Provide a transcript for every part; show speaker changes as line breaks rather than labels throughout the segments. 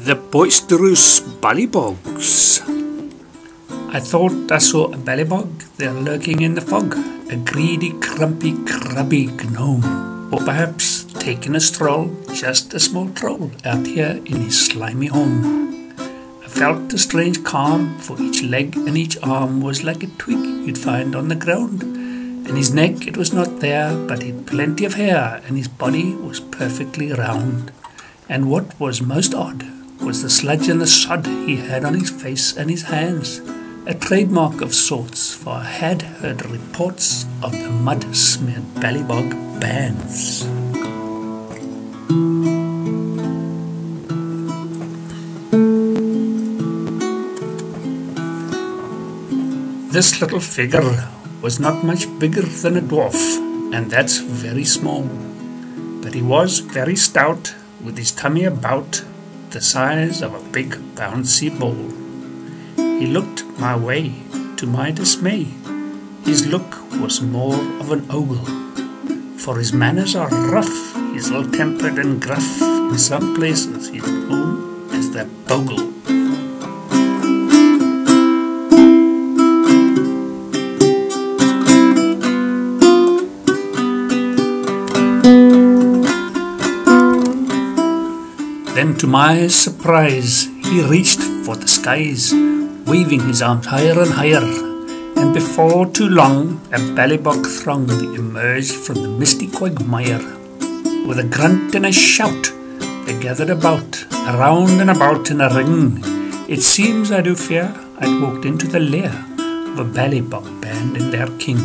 The boisterous ballybogs. I thought I saw a ballybog there lurking in the fog, a greedy, grumpy, grubby gnome, or perhaps taking a stroll, just a small troll out here in his slimy home. I felt a strange calm, for each leg and each arm was like a twig you'd find on the ground, and his neck it was not there, but he'd plenty of hair, and his body was perfectly round. And what was most odd was the sludge and the sod he had on his face and his hands, a trademark of sorts, for I had heard reports of the mud-smeared ballybog bands. This little figure was not much bigger than a dwarf, and that's very small, but he was very stout, with his tummy about the size of a big bouncy ball. He looked my way, to my dismay. His look was more of an ogle, for his manners are rough, he's ill-tempered and gruff. In some places he's known as the bogle. Then to my surprise he reached for the skies, waving his arms higher and higher, and before too long a ballybog throng emerged from the misty quagmire. With a grunt and a shout they gathered about, around and about in a ring. It seems, I do fear, I'd walked into the lair of a ballybog band and their king.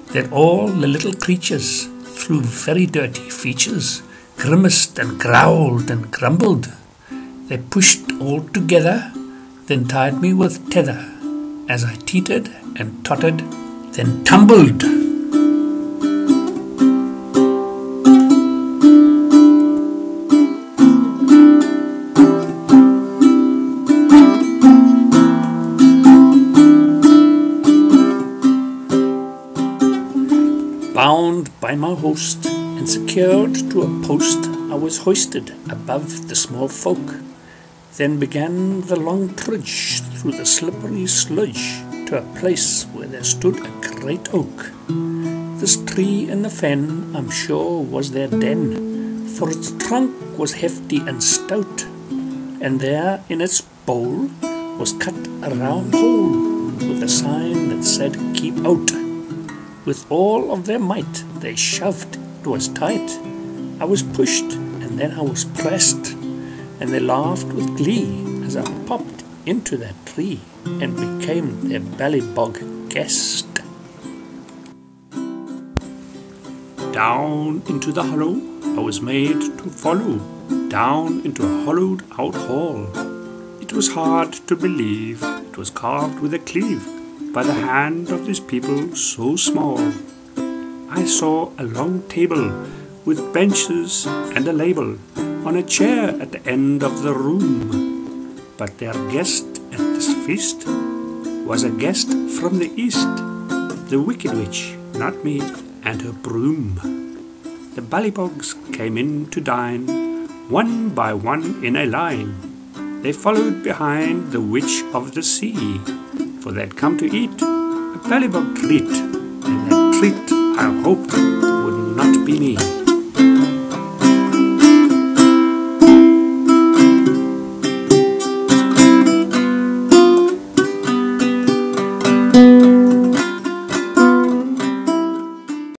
Then all the little creatures, through very dirty features, grimaced and growled and grumbled. They pushed all together, then tied me with tether, as I teetered and tottered, then tumbled. Bound by my host and secured to a post, I was hoisted above the small folk. Then began the long trudge through the slippery sludge to a place where there stood a great oak. This tree in the fen, I'm sure, was their den, for its trunk was hefty and stout, and there in its bole was cut a round hole with a sign that said, "Keep out." With all of their might they shoved. It was tight. I was pushed, and then I was pressed, and they laughed with glee as I popped into that tree and became their ballybog guest. Down into the hollow I was made to follow, down into a hollowed out hall. It was hard to believe it was carved with a cleave by the hand of these people so small. I saw a long table with benches and a label on a chair at the end of the room. But their guest at this feast was a guest from the east, the wicked witch, not me, and her broom. The ballybogs came in to dine, one by one in a line. They followed behind the witch of the sea, for they'd come to eat a ballybog treat, and that treat I hoped would not be me.